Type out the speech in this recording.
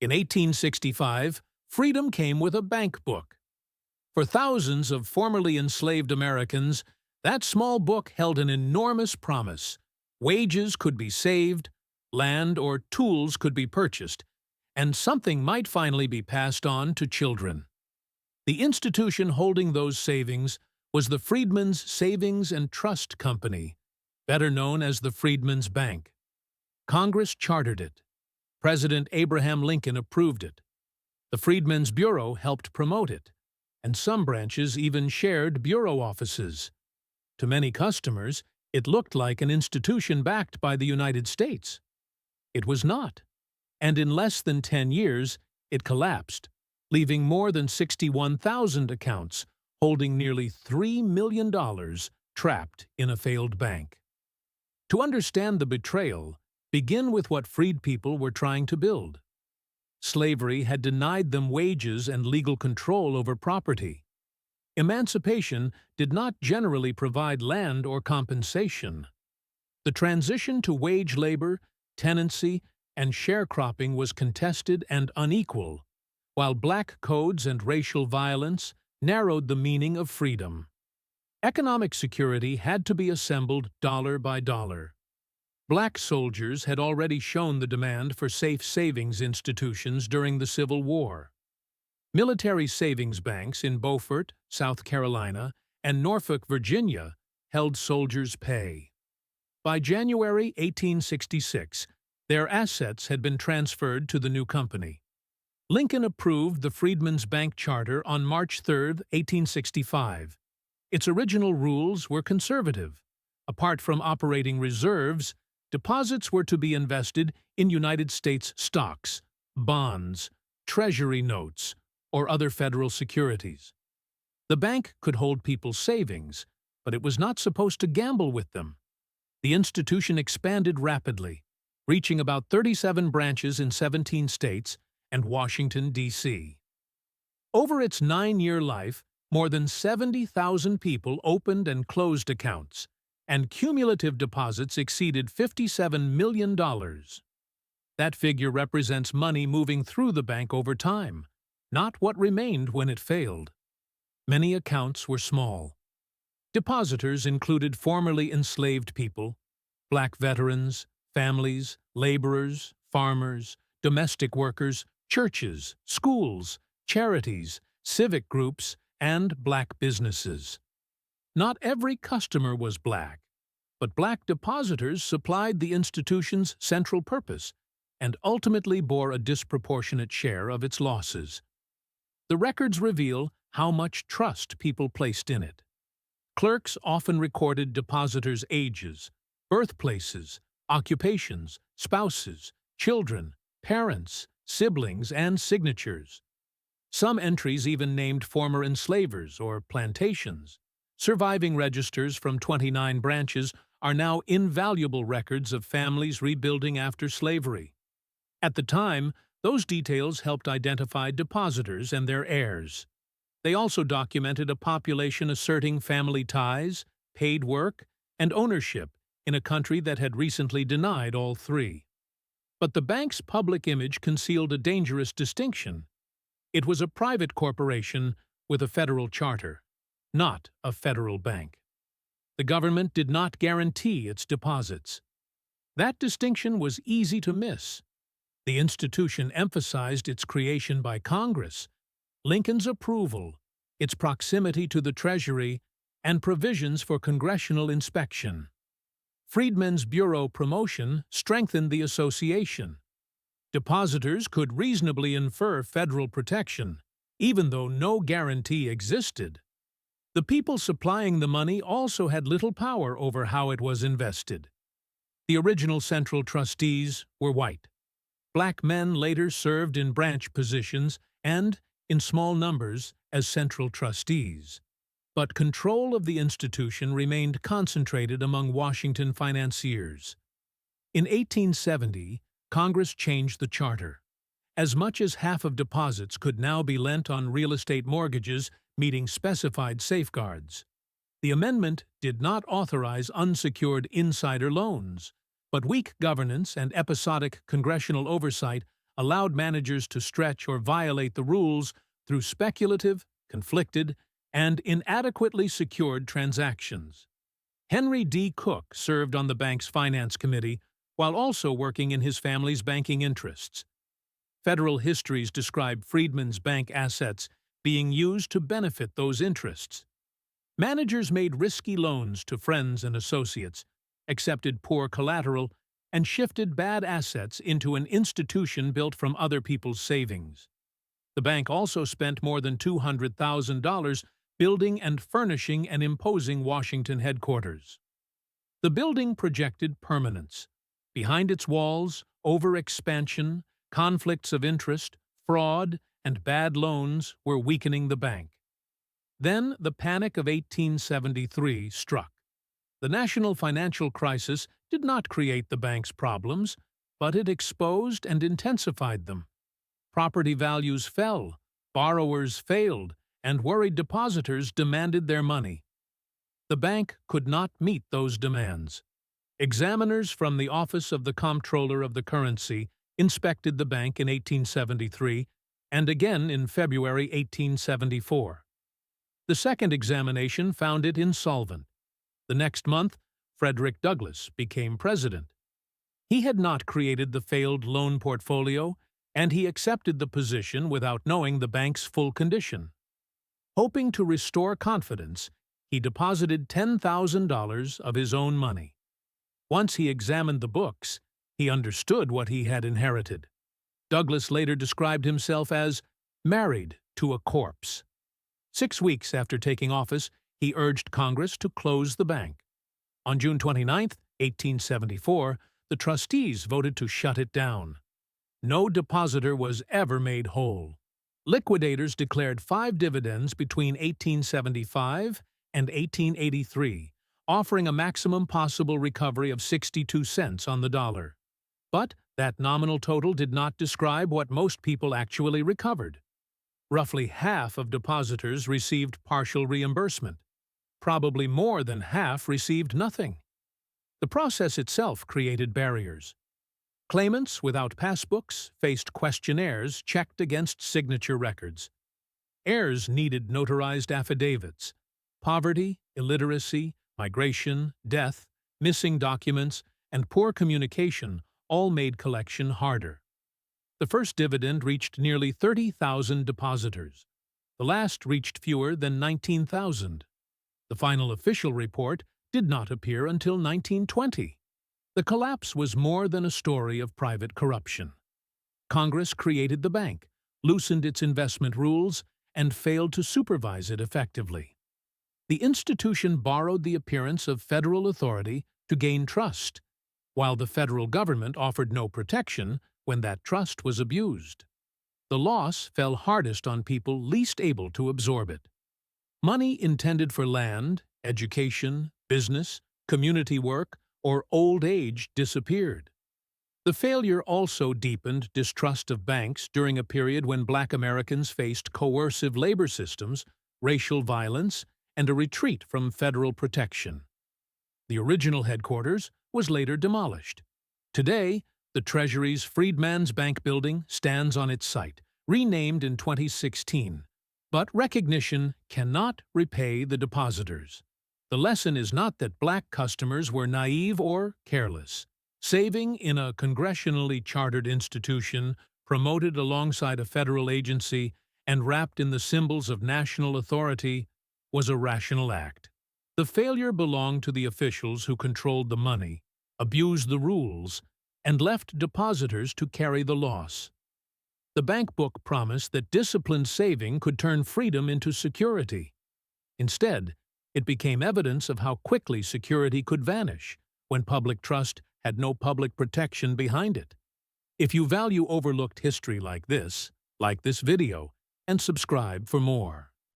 In 1865, freedom came with a bank book. For thousands of formerly enslaved Americans, that small book held an enormous promise. Wages could be saved, land or tools could be purchased, and something might finally be passed on to children. The institution holding those savings was the Freedmen's Savings and Trust Company, better known as the Freedmen's Bank. Congress chartered it. President Abraham Lincoln approved it. The Freedmen's Bureau helped promote it, and some branches even shared bureau offices. To many customers, it looked like an institution backed by the United States. It was not, and in less than 10 years, it collapsed, leaving more than 61,000 accounts holding nearly $3 million trapped in a failed bank. To understand the betrayal, begin with what freed people were trying to build. Slavery had denied them wages and legal control over property. Emancipation did not generally provide land or compensation. The transition to wage labor, tenancy, and sharecropping was contested and unequal, while black codes and racial violence narrowed the meaning of freedom. Economic security had to be assembled dollar by dollar. Black soldiers had already shown the demand for safe savings institutions during the Civil War. Military savings banks in Beaufort, South Carolina, and Norfolk, Virginia, held soldiers' pay. By January 1866, their assets had been transferred to the new company. Lincoln approved the Freedmen's Bank Charter on March 3, 1865. Its original rules were conservative. Apart from operating reserves, deposits were to be invested in United States stocks, bonds, treasury notes, or other federal securities. The bank could hold people's savings, but it was not supposed to gamble with them. The institution expanded rapidly, reaching about 37 branches in 17 states and Washington, D.C. Over its 9-year life, more than 70,000 people opened and closed accounts, and cumulative deposits exceeded $57 million. That figure represents money moving through the bank over time, not what remained when it failed. Many accounts were small. Depositors included formerly enslaved people, black veterans, families, laborers, farmers, domestic workers, churches, schools, charities, civic groups, and black businesses. Not every customer was black, but black depositors supplied the institution's central purpose and ultimately bore a disproportionate share of its losses. The records reveal how much trust people placed in it. Clerks often recorded depositors' ages, birthplaces, occupations, spouses, children, parents, siblings, and signatures. Some entries even named former enslavers or plantations. Surviving registers from 29 branches are now invaluable records of families rebuilding after slavery. At the time, those details helped identify depositors and their heirs. They also documented a population asserting family ties, paid work, and ownership in a country that had recently denied all three. But the bank's public image concealed a dangerous distinction. It was a private corporation with a federal charter, not a federal bank. The government did not guarantee its deposits. That distinction was easy to miss. The institution emphasized its creation by Congress, Lincoln's approval, its proximity to the Treasury, and provisions for congressional inspection. Freedmen's Bureau promotion strengthened the association. Depositors could reasonably infer federal protection, even though no guarantee existed. The people supplying the money also had little power over how it was invested. The original central trustees were white. Black men later served in branch positions and, in small numbers, as central trustees. But control of the institution remained concentrated among Washington financiers. In 1870, Congress changed the charter. As much as half of deposits could now be lent on real estate mortgages meeting specified safeguards. The amendment did not authorize unsecured insider loans, but weak governance and episodic congressional oversight allowed managers to stretch or violate the rules through speculative, conflicted, and inadequately secured transactions. Henry D. Cook served on the bank's finance committee while also working in his family's banking interests. Federal histories describe Freedman's bank assets being used to benefit those interests. Managers made risky loans to friends and associates, accepted poor collateral, and shifted bad assets into an institution built from other people's savings. The bank also spent more than $200,000 building and furnishing an imposing Washington headquarters. The building projected permanence. Behind its walls, overexpansion, conflicts of interest, fraud, and bad loans were weakening the bank. Then the Panic of 1873 struck. The national financial crisis did not create the bank's problems, but it exposed and intensified them. Property values fell, borrowers failed, and worried depositors demanded their money. The bank could not meet those demands. Examiners from the Office of the Comptroller of the Currency inspected the bank in 1873 and again in February 1874. The second examination found it insolvent. The next month, Frederick Douglass became president. He had not created the failed loan portfolio, and he accepted the position without knowing the bank's full condition. Hoping to restore confidence, he deposited $10,000 of his own money. Once he examined the books, he understood what he had inherited. Douglass later described himself as married to a corpse. 6 weeks after taking office, he urged Congress to close the bank. On June 29, 1874, the trustees voted to shut it down. No depositor was ever made whole. Liquidators declared 5 dividends between 1875 and 1883, offering a maximum possible recovery of 62 cents on the dollar. But that nominal total did not describe what most people actually recovered. Roughly half of depositors received partial reimbursement. Probably more than half received nothing. The process itself created barriers. Claimants without passbooks faced questionnaires checked against signature records. Heirs needed notarized affidavits. Poverty, illiteracy, migration, death, missing documents, and poor communication all made collection harder. The first dividend reached nearly 30,000 depositors. The last reached fewer than 19,000. The final official report did not appear until 1920. The collapse was more than a story of private corruption. Congress created the bank, loosened its investment rules, and failed to supervise it effectively. The institution borrowed the appearance of federal authority to gain trust, while the federal government offered no protection when that trust was abused. The loss fell hardest on people least able to absorb it. Money intended for land, education, business, community work, or old age disappeared. The failure also deepened distrust of banks during a period when Black Americans faced coercive labor systems, racial violence, and a retreat from federal protection. The original headquarters was later demolished. Today, the Treasury's Freedman's Bank building stands on its site, renamed in 2016. But recognition cannot repay the depositors. The lesson is not that Black customers were naive or careless. Saving in a congressionally chartered institution, promoted alongside a federal agency, and wrapped in the symbols of national authority was a rational act. The failure belonged to the officials who controlled the money, abused the rules, and left depositors to carry the loss. The bank book promised that disciplined saving could turn freedom into security. Instead, it became evidence of how quickly security could vanish when public trust had no public protection behind it. If you value overlooked history like this video and subscribe for more.